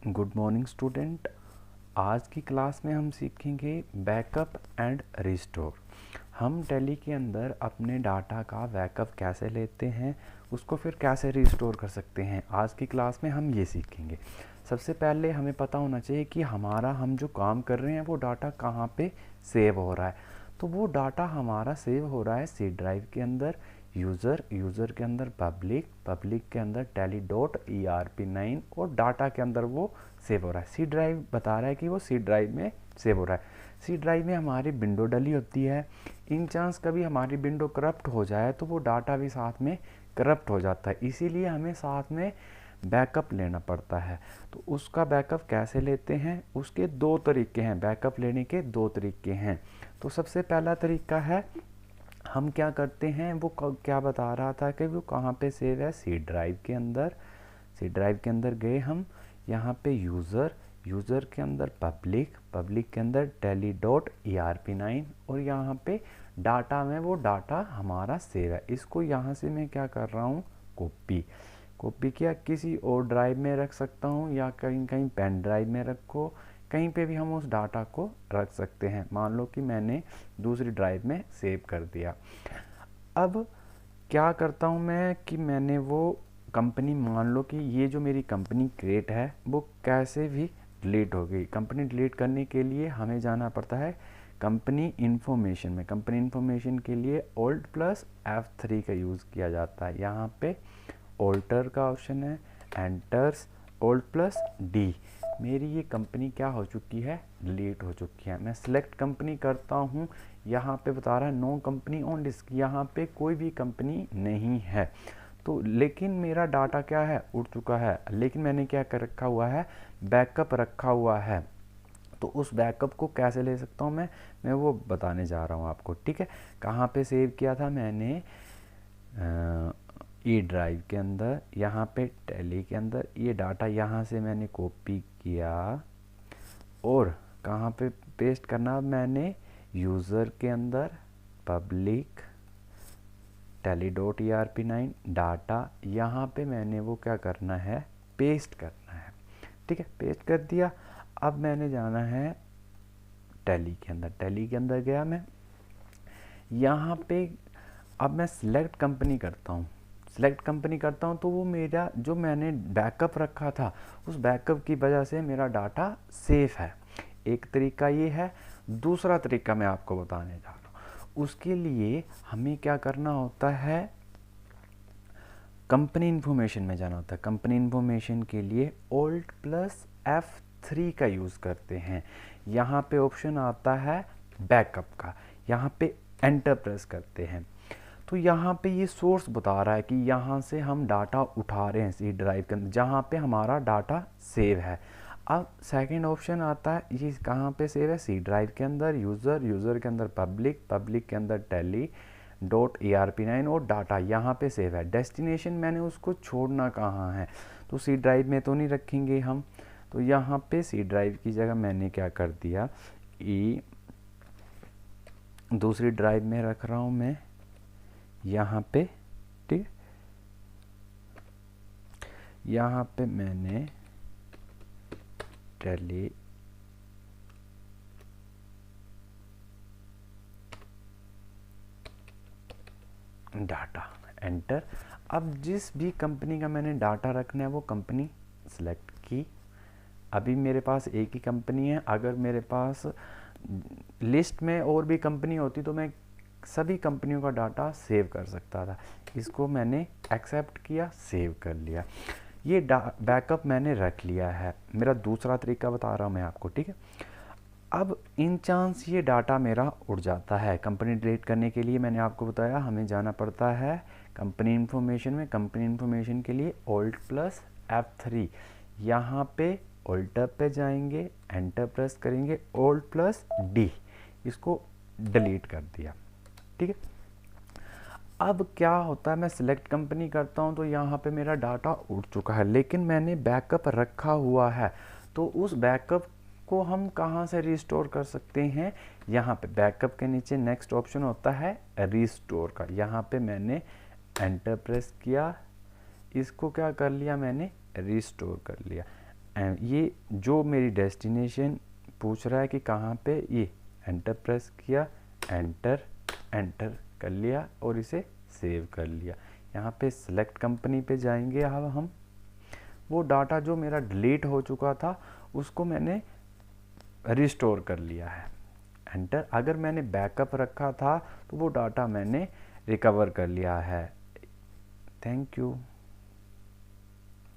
Good morning student. आज की class में हम सीखेंगे बैकअप एंड रिस्टोर। हम टैली के अंदर अपने डाटा का बैकअप कैसे लेते हैं, उसको फिर कैसे रिस्टोर कर सकते हैं। आज की क्लास में हम ये सीखेंगे। सबसे पहले हमें पता होना चाहिए कि हम जो काम कर रहे हैं वो डाटा कहाँ पे सेव हो रहा है। तो वो डाटा हमारा सेव हो रहा है सी ड्राइव के अंदर, यूज़र के अंदर पब्लिक के अंदर tally.erp9 और डाटा के अंदर वो सेव हो रहा है। सी ड्राइव बता रहा है कि वो सी ड्राइव में सेव हो रहा है। सी ड्राइव में हमारी विंडो डली होती है। इन चांस कभी हमारी विंडो करप्ट हो जाए तो वो डाटा भी साथ में करप्ट हो जाता है, इसीलिए हमें साथ में बैकअप लेना पड़ता है। तो उसका बैकअप कैसे लेते हैं, उसके दो तरीके हैं। बैकअप लेने के दो तरीके हैं। तो सबसे पहला तरीका है, हम क्या करते हैं, वो क्या बता रहा था कि वो कहाँ पे सेव है, सी ड्राइव के अंदर। सी ड्राइव के अंदर गए हम, यहाँ पे यूज़र के अंदर पब्लिक के अंदर tally.erp9 और यहाँ पे डाटा में वो डाटा हमारा सेव है। इसको यहाँ से मैं क्या कर रहा हूँ, कॉपी किया, किसी और ड्राइव में रख सकता हूँ या कहीं कहीं पेन ड्राइव में रखो, कहीं पे भी हम उस डाटा को रख सकते हैं। मान लो कि मैंने दूसरी ड्राइव में सेव कर दिया। अब क्या करता हूँ मैं कि मैंने वो कंपनी, मान लो कि ये जो मेरी कंपनी क्रिएट है वो कैसे भी डिलीट हो गई। कंपनी डिलीट करने के लिए हमें जाना पड़ता है कंपनी इन्फॉर्मेशन में। कंपनी इन्फॉर्मेशन के लिए Alt+F3 का यूज़ किया जाता है। यहाँ पे ऑल्टर का ऑप्शन है, एंटर्स Alt+D। मेरी ये कंपनी क्या हो चुकी है, डिलीट हो चुकी है। मैं सिलेक्ट कंपनी करता हूँ, यहाँ पे बता रहा है नो कंपनी ऑन डिस्क, यहाँ पे कोई भी कंपनी नहीं है। तो लेकिन मेरा डाटा क्या है, उड़ चुका है, लेकिन मैंने क्या कर रखा हुआ है, बैकअप रखा हुआ है। तो उस बैकअप को कैसे ले सकता हूँ मैं वो बताने जा रहा हूँ आपको। ठीक है, कहाँ पे सेव किया था मैंने, ई ड्राइव के अंदर, यहाँ पे टैली के अंदर। ये डाटा यहाँ से मैंने कॉपी किया और कहाँ पे पेस्ट करना, मैंने यूज़र के अंदर पब्लिक tally.erp9 डाटा, यहाँ पे मैंने वो क्या करना है, पेस्ट करना है। ठीक है, पेस्ट कर दिया। अब मैंने जाना है टैली के अंदर गया मैं, यहाँ पे अब मैं सिलेक्ट कंपनी करता हूँ। तो वो मेरा जो मैंने बैकअप रखा था उस बैकअप की वजह से मेरा डाटा सेफ है। एक तरीका ये है। दूसरा तरीका मैं आपको बताने जा रहा हूँ। उसके लिए हमें क्या करना होता है, कंपनी इन्फॉर्मेशन में जाना होता है। कंपनी इन्फॉर्मेशन के लिए Alt+F3 का यूज़ करते हैं। यहाँ पे ऑप्शन आता है बैकअप का, यहाँ पे एंटर प्रेस करते हैं। तो यहाँ पे ये सोर्स बता रहा है कि यहाँ से हम डाटा उठा रहे हैं सी ड्राइव के अंदर, जहाँ पे हमारा डाटा सेव है। अब सेकंड ऑप्शन आता है, ये कहाँ पे सेव है, सी ड्राइव के अंदर, यूज़र के अंदर पब्लिक के अंदर tally.erp9 और डाटा यहाँ पे सेव है। डेस्टिनेशन मैंने उसको छोड़ना कहाँ है, तो सी ड्राइव में तो नहीं रखेंगे हम। तो यहाँ पे सी ड्राइव की जगह मैंने क्या कर दिया, दूसरी ड्राइव में रख रहा हूँ मैं यहाँ पे। ठीक, यहाँ पे मैंने टैली डाटा एंटर। अब जिस भी कंपनी का मैंने डाटा रखना है वो कंपनी सेलेक्ट की। अभी मेरे पास एक ही कंपनी है। अगर मेरे पास लिस्ट में और भी कंपनी होती तो मैं सभी कंपनियों का डाटा सेव कर सकता था। इसको मैंने एक्सेप्ट किया, सेव कर लिया। ये बैकअप मैंने रख लिया है। मेरा दूसरा तरीका बता रहा हूँ मैं आपको। ठीक है, अब इन चांस ये डाटा मेरा उड़ जाता है। कंपनी डिलीट करने के लिए मैंने आपको बताया हमें जाना पड़ता है कंपनी इन्फॉर्मेशन में। कंपनी इन्फॉर्मेशन के लिए Alt+F3, यहाँ पे ऑल्टर पे जाएंगे, एंटर प्रेस करेंगे, Alt+D, इसको डिलीट कर दिया। ठीक है, अब क्या होता है, मैं सिलेक्ट कंपनी करता हूँ तो यहाँ पे मेरा डाटा उड़ चुका है, लेकिन मैंने बैकअप रखा हुआ है। तो उस बैकअप को हम कहाँ से रिस्टोर कर सकते हैं, यहाँ पे बैकअप के नीचे नेक्स्ट ऑप्शन होता है रिस्टोर का। यहाँ पे मैंने एंटर प्रेस किया, इसको क्या कर लिया, मैंने रिस्टोर कर लिया। ये जो मेरी डेस्टिनेशन पूछ रहा है कि कहाँ पे, ये एंटर प्रेस किया, एंटर कर लिया और इसे सेव कर लिया। यहाँ पे सिलेक्ट कंपनी पे जाएंगे। अब हम वो डाटा जो मेरा डिलीट हो चुका था उसको मैंने रिस्टोर कर लिया है, एंटर। अगर मैंने बैकअप रखा था तो वो डाटा मैंने रिकवर कर लिया है। Thank you.